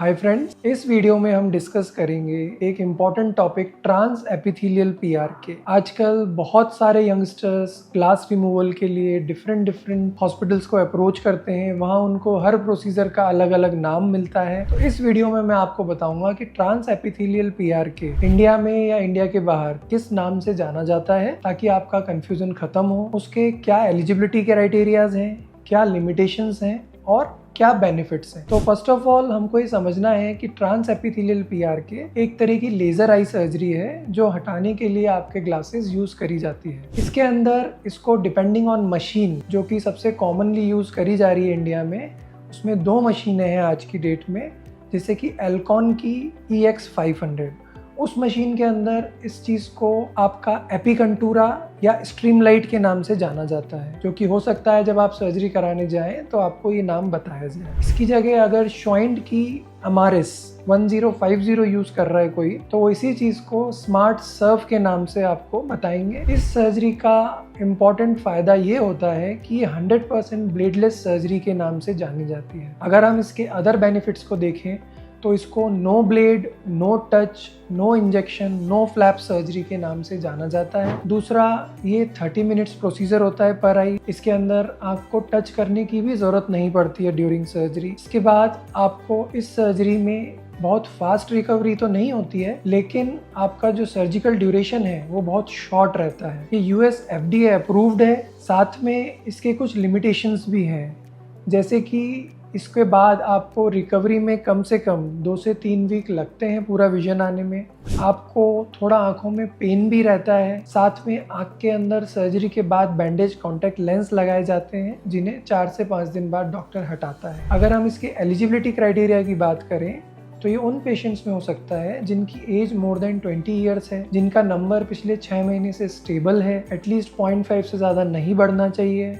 Hi friends, इस video में हम डिस्कस करेंगे एक important topic trans epithelial PRK. आजकल बहुत सारे यंगस्टर्स ग्लास रिमूवल के लिए डिफरेंट हॉस्पिटल्स को अप्रोच करते हैं। वहाँ उनको हर प्रोसीजर का अलग अलग नाम मिलता है। तो इस वीडियो में मैं आपको बताऊंगा कि ट्रांस एपिथेलियल पीआरके इंडिया में या इंडिया के बाहर किस नाम से जाना जाता है, ताकि आपका कंफ्यूजन खत्म हो। उसके क्या एलिजिबिलिटी क्राइटेरियाज हैं, क्या लिमिटेशंस हैं और क्या बेनिफिट्स हैं। तो फर्स्ट ऑफ ऑल हमको ये समझना है कि ट्रांस एपिथेलियल पीआरके एक तरह की लेजर आई सर्जरी है जो हटाने के लिए आपके ग्लासेस यूज करी जाती है। इसके अंदर इसको डिपेंडिंग ऑन मशीन, जो कि सबसे कॉमनली यूज करी जा रही है इंडिया में, उसमें 2 मशीनें हैं आज की डेट में, जैसे कि एल्कॉन की EX500। उस मशीन के अंदर इस चीज़ को आपका एपिकंटूरा या स्ट्रीमलाइट के नाम से जाना जाता है, जो कि हो सकता है जब आप सर्जरी कराने जाएं तो आपको ये नाम बताया जाए। इसकी जगह अगर शॉइंट की अमारिस 1050 यूज़ कर रहा है कोई, तो वो इसी चीज़ को स्मार्ट सर्व के नाम से आपको बताएंगे। इस सर्जरी का इम्पॉर्टेंट फ़ायदा ये होता है कि ये 100% ब्लेडलेस सर्जरी के नाम से जानी जाती है। अगर हम इसके अदर बेनिफिट्स को देखें तो इसको no blade, no touch, no injection, no flap surgery के नाम से जाना जाता है। दूसरा, ये 30 मिनट्स प्रोसीजर होता है पर आई। इसके अंदर आँख को टच करने की भी ज़रूरत नहीं पड़ती है ड्यूरिंग सर्जरी। इसके बाद आपको इस सर्जरी में बहुत फास्ट रिकवरी तो नहीं होती है, लेकिन आपका जो सर्जिकल ड्यूरेशन है वो बहुत शॉर्ट रहता है। ये US FDA अप्रूव्ड है। साथ में इसके कुछ लिमिटेशंस भी हैं, जैसे कि इसके बाद आपको रिकवरी में कम से कम 2 से 3 वीक लगते हैं पूरा विजन आने में। आपको थोड़ा आंखों में पेन भी रहता है। साथ में आंख के अंदर सर्जरी के बाद बैंडेज कॉन्टैक्ट लेंस लगाए जाते हैं, जिन्हें 4 से 5 दिन बाद डॉक्टर हटाता है। अगर हम इसके एलिजिबिलिटी क्राइटेरिया की बात करें तो ये उन पेशेंट्स में हो सकता है जिनकी एज मोर देन 20 ईयर्स है, जिनका नंबर पिछले 6 महीने से स्टेबल है, एटलीस्ट 0.5 से ज़्यादा नहीं बढ़ना चाहिए।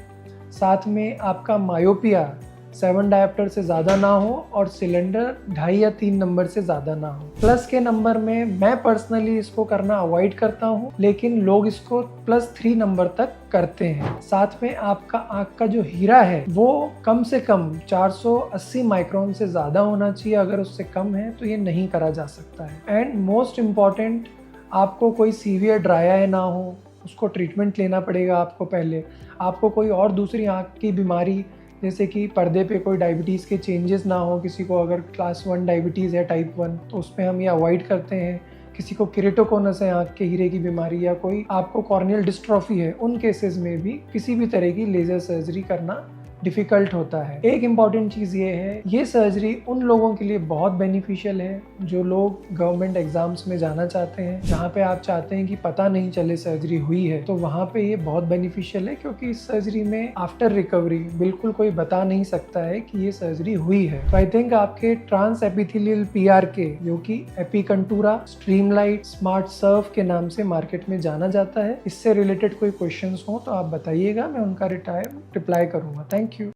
साथ में आपका मायोपिया 7 डायोप्टर से ज़्यादा ना हो और सिलेंडर 2.5 या 3 नंबर से ज़्यादा ना हो। प्लस के नंबर में मैं पर्सनली इसको करना अवॉइड करता हूँ, लेकिन लोग इसको +3 नंबर तक करते हैं। साथ में आपका आँख का जो हीरा है वो कम से कम 480 माइक्रोन से ज़्यादा होना चाहिए। अगर उससे कम है तो ये नहीं करा जा सकता है। एंड मोस्ट इम्पॉर्टेंट, आपको कोई सीवियर ड्राई आई ना हो, उसको ट्रीटमेंट लेना पड़ेगा आपको पहले। आपको कोई और दूसरी आँख की बीमारी, जैसे कि पर्दे पे कोई डायबिटीज़ के चेंजेस ना हो। किसी को अगर क्लास 1 डायबिटीज़ है, टाइप 1, तो उसमें हम ये अवॉइड करते हैं। किसी को केरेटोकोनस है, आँख के हीरे की बीमारी, या कोई आपको कॉर्नियल डिस्ट्रॉफी है, उन केसेस में भी किसी भी तरह की लेज़र सर्जरी करना डिफ़िकल्ट होता है। एक इम्पॉर्टेंट चीज़ ये है, ये सर्जरी उन लोगों के लिए बहुत बेनिफिशियल है जो लोग गवर्नमेंट एग्जाम्स में जाना चाहते हैं, जहाँ पे आप चाहते हैं कि पता नहीं चले सर्जरी हुई है। तो वहाँ पे ये बहुत बेनिफिशियल है, क्योंकि इस सर्जरी में आफ्टर रिकवरी बिल्कुल कोई बता नहीं सकता है कि ये सर्जरी हुई है। तो आई थिंक आपके ट्रांस एपिथेलियल पीआरके, जो कि एपिकंटूरा स्ट्रीमलाइट स्मार्ट सर्व के नाम से मार्केट में जाना जाता है, इससे रिलेटेड कोई क्वेश्चंस हो तो आप बताइएगा, मैं उनका रिप्लाई करूँगा। थैंक